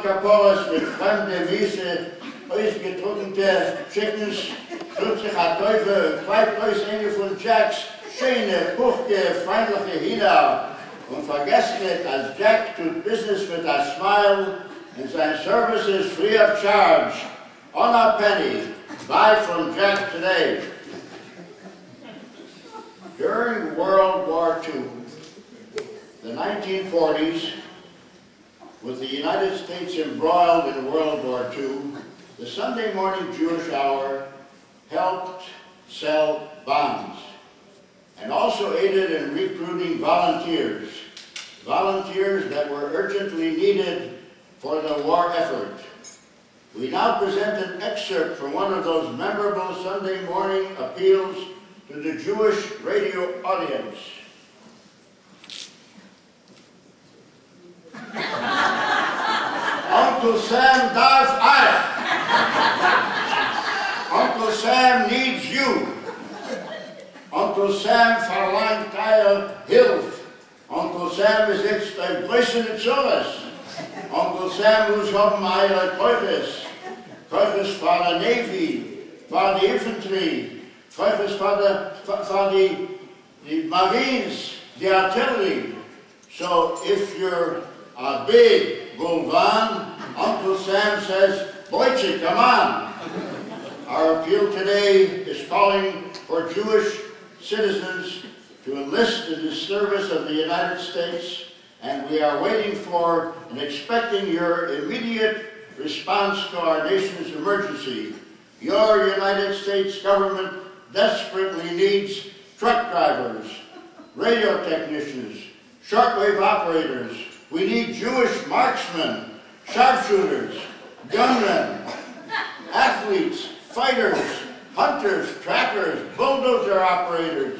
Kaporas mit fremde Wiese, ausgetrocknete Chickens, plötzlich hat Teufel, Kleidpreisenge von Jacks, schöne, puchtige, freundliche Hina und vergesst nicht, als Jack tut Business with a smile and sein service is free of charge, on a penny. Buy from Jack today. During World War II, the 1940s, with the United States embroiled in World War II, the Sunday morning Jewish hour helped sell bonds and also aided in recruiting volunteers that were urgently needed for the war effort. We now present an excerpt from one of those memorable Sunday morning appeals to the Jewish radio audience. Uncle Sam darf eich. Uncle Sam needs you. Uncle Sam verlangt eure Hilfe. Uncle Sam is jetzt ein größeres Service. Uncle Sam muss haben eure Teufels. Teufels for the Navy, for the Infantry, Teufels for the Marines, the artillery. So if you're a big Bulvan, Uncle Sam says, Boyche, come on. Our appeal today is calling for Jewish citizens to enlist in the service of the United States, and we are waiting for and expecting your immediate response to our nation's emergency. Your United States government desperately needs truck drivers, radio technicians, shortwave operators. We need Jewish marksmen, sharpshooters, gunmen, athletes, fighters, hunters, trackers, bulldozer operators.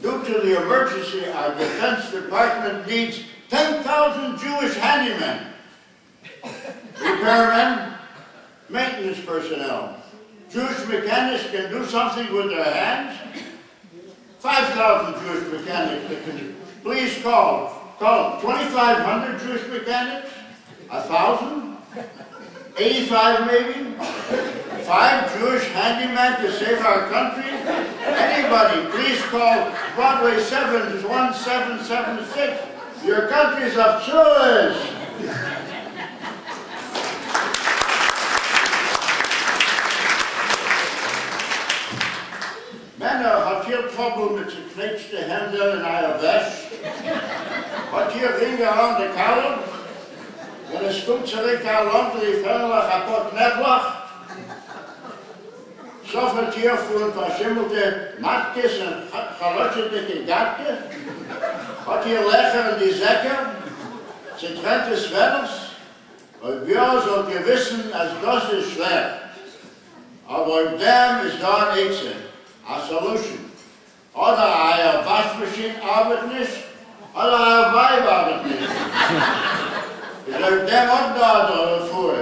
Due to the emergency, our Defense Department needs 10,000 Jewish handymen, repairmen, maintenance personnel. Jewish mechanics can do something with their hands. 5,000 Jewish mechanics that can, please call 2,500 Jewish mechanics, 1,000, 85 maybe, 5 Jewish handymen to save our country. Anybody, please call Broadway 7 to 1776. Your country's of choice. Männer hat hier Trouble mit zerknetschte Hände in einer Wäsche. Hat hier Ringe an der Kalle. Wenn es kommt zurück an London, Fernlach, ein paar Knäpplach. Sofort hier von verschimmelte Matkes und verlötschete Gatke. Hat hier Lecher in die Säcke. Zertrenntes Wellers. Und wir sollt ihr wissen, als das ist schlecht. Aber in dem ist da ein Ätze. A solution. Oder eine Waschmaschine arbeitet nicht, oder eine Weib arbeitet nicht. Ich sage, dem auch da vor.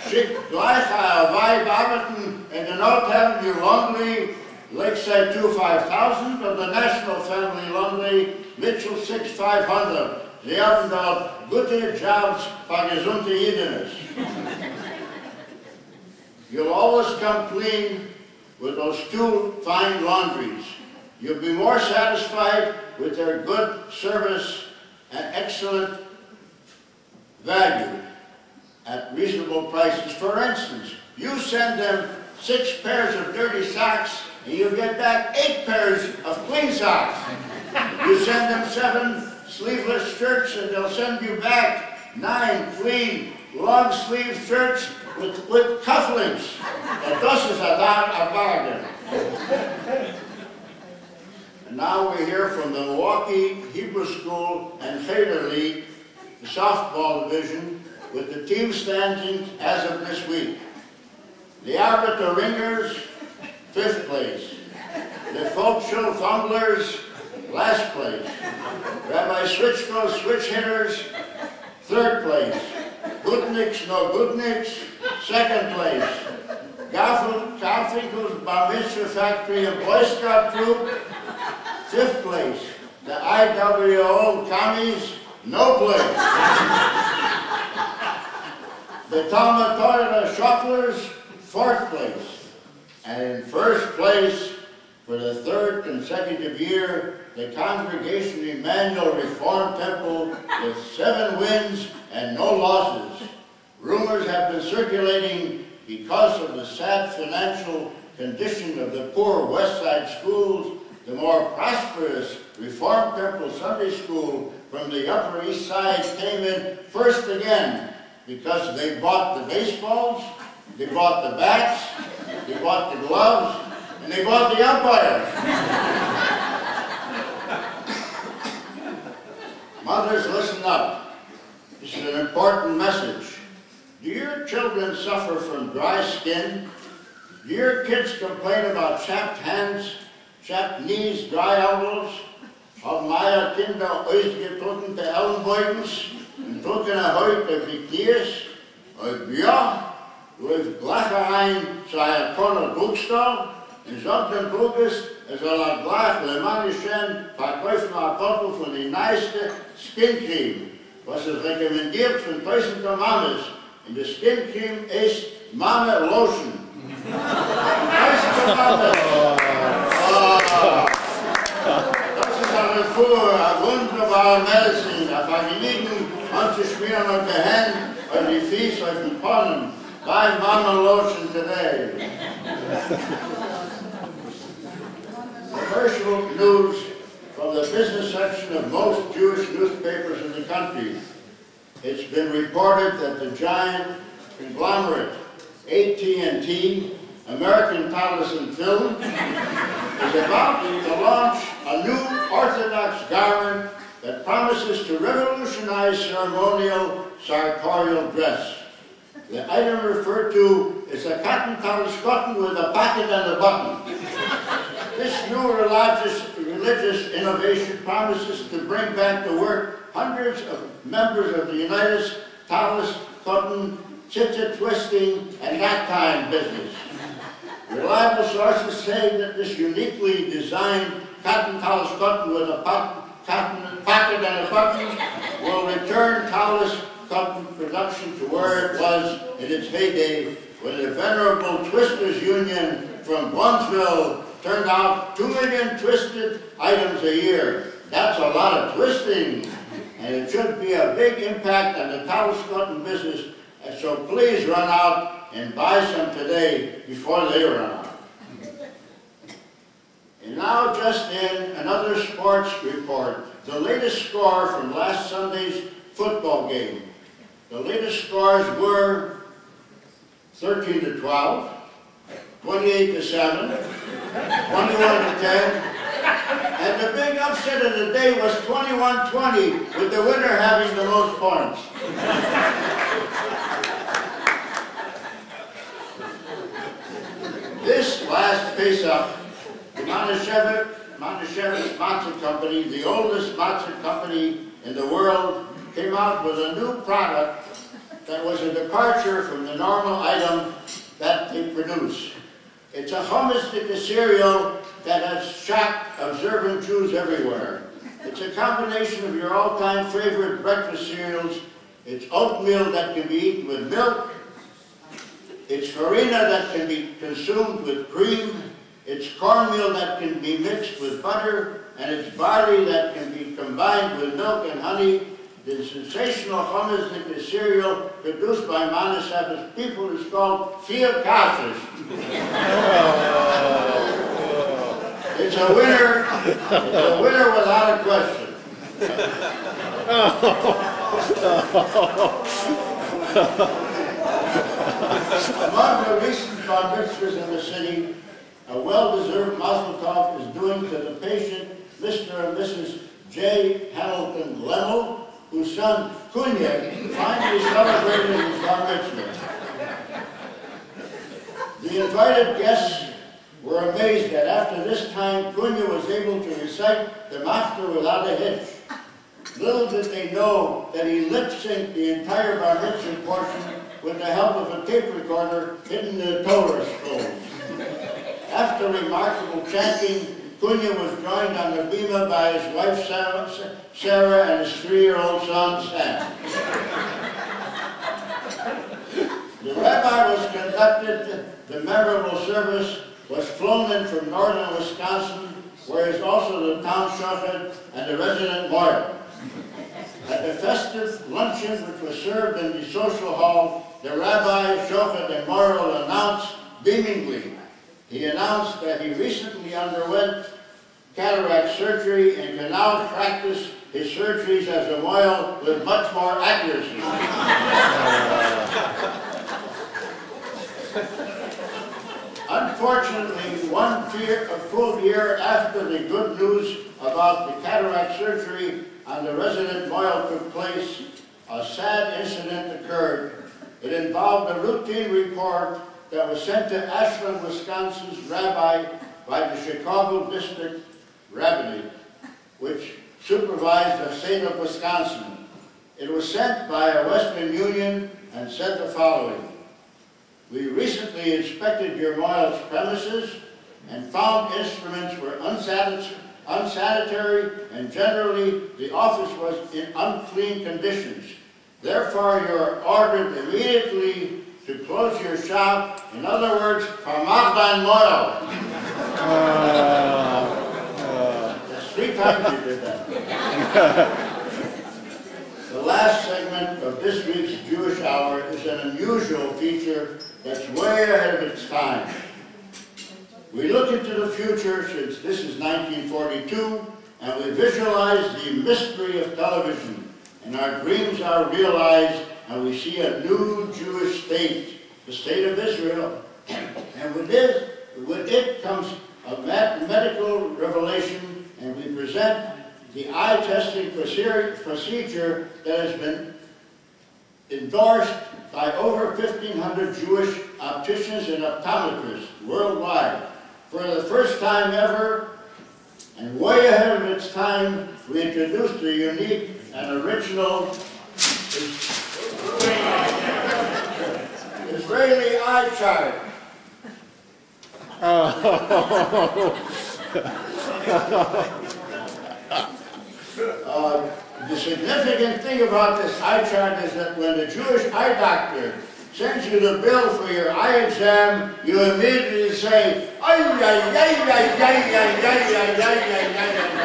Schickt gleich eine Weib arbeiten in the North Avenue Laundry, Lakeside 25000, und the National Family Laundry, Mitchell 6500. Sie haben dort gute Jobs für gesunde Jiddisch. You'll always come clean with those 2 fine laundries. You'll be more satisfied with their good service and excellent value at reasonable prices. For instance, you send them 6 pairs of dirty socks and you get back 8 pairs of clean socks. You send them 7 sleeveless shirts and they'll send you back 9 clean long sleeve shirts with cufflinks. And this is a bargain. And now we hear from the Milwaukee Hebrew School and Cheder League, the softball division, with the team standings as of this week. The Arbiter Ringers, 5th place. The Folkshow Fumblers, last place. Rabbi Switchko Switch Hitters, 3rd place. Gutniks No Gutniks, 2nd place. Garfinkel's Bar Mitzvah Factory and Boy Scout Troop, 5th place. The IWO Commies, no place. The Talmud Torah Shocklers, 4th place. And in 1st place, for the 3rd consecutive year, the Congregation Emmanuel Reformed Temple with 7 wins and no losses. Rumors have been circulating because of the sad financial condition of the poor West Side schools. The more prosperous Reformed Temple Sunday School from the Upper East Side came in first again because they bought the baseballs, they bought the bats, they bought the gloves, and they bought the umpires. Mothers, listen up. This is an important message. Do your children suffer from dry skin? Do your kids complain about chapped hands, chapped knees, dry elbows? Haben meine Kinder ausgedrückte Ellenbeugens und drücken heute die Knies? Und ja, läuft gleich rein zu einer Corner Bookstore und sagt dem Druckes, soll gleich lemannischen verkaufen ein Bottle von der neuesten Skin Cream, was es rekommendiert von 1000 Mamas. Und die Skin Cream ist Mama Lotion. 1000 Mamas. Das ist eine wunderbare Medizin, auf Vergnügen anzuschmieren auf die Hände und die Füße auf den Ponnen. Buy Mama Lotion today. Commercial news from the business section of most Jewish newspapers in the country. It's been reported that the giant conglomerate AT&T, American Television and Film, is about to launch a new Orthodox garment that promises to revolutionize ceremonial sartorial dress. The item referred to is a cotton tallis cotton with a pocket and a button. This new religious innovation promises to bring back to work hundreds of members of the United Tallis Cotton chitcha twisting and that time business. Reliable sources say that this uniquely designed cotton tallis cotton with a pocket and a button will return tallis cotton production to where it was in its heyday when the venerable Twisters Union from Brunsville turned out 2 million twisted items a year. That's a lot of twisting, and it should be a big impact on the tallis cotton business, and so please run out and buy some today before they run out. And now just in, another sports report. The latest score from last Sunday's football game. The latest scores were 13-12, 28-7, 21-10, and the big upset of the day was 21-20, with the winner having the most points. This last face-up, the Manischewitz Matzah Company, the oldest matzah company in the world, came out with a new product that was a departure from the normal item that they produce. It's a hummus cereal that has shocked observant Jews everywhere. It's a combination of your all-time favorite breakfast cereals. It's oatmeal that can be eaten with milk. It's farina that can be consumed with cream. It's cornmeal that can be mixed with butter. And it's barley that can be combined with milk and honey. The sensational hummus cereal produced by Manischewitz people is called Vier Kassers. It's a winner without a question. Among the recent bar mitzvahs in the city, a well-deserved mazel tov is doing to the patient Mr. and Mrs. J. Hamilton Lemmel, whose son Kunya finally celebrated his bar mitzvah. The invited guests were amazed that after this time Kunya was able to recite the mafta without a hitch. Little did they know that he lip-synced the entire bar mitzvah portion with the help of a tape recorder hidden in the Torah scrolls. After remarkable chanting, Kunya was joined on the bima by his wife Sarah and his 3-year-old son Sam. rabbi was conducted, the memorable service was flown in from northern Wisconsin, where is also the town shochet and the resident moil. At the festive luncheon which was served in the social hall, the rabbi, shochet, and moil announced beamingly. He announced that he recently underwent cataract surgery and can now practice his surgeries as a moil with much more accuracy. Unfortunately, a full year after the good news about the cataract surgery on the resident moil took place, a sad incident occurred. It involved a routine report that was sent to Ashland, Wisconsin's rabbi by the Chicago District Rabbinate, which supervised the state of Wisconsin. It was sent by a Western Union and said the following: "We recently inspected your moil's premises and found instruments were unsanitary and generally the office was in unclean conditions. Therefore, you are ordered immediately to close your shop. In other words, vermacht dein moil." That's 3 times you did that. The last segment of this week's Jewish Hour is an unusual feature that's way ahead of its time. We look into the future, since this is 1942, and we visualize the mystery of television, and our dreams are realized, and we see a new Jewish state, the state of Israel. And with it comes a medical revelation, and we present the eye testing procedure that has been endorsed by over 1,500 Jewish opticians and optometrists worldwide. For the first time ever, and way ahead of its time, we introduced a unique and original Israeli eye chart. The significant thing about this eye chart is that when the Jewish eye doctor sends you the bill for your eye exam, you immediately say, "Ay, ay, ay, ay, ay, ay, ay, ay, ay, ay."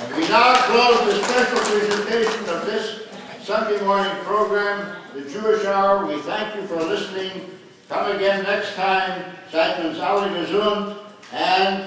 And we now close the special presentation of this Sunday morning program, the Jewish Hour. We thank you for listening. Come again next time. Seid uns alle gesund and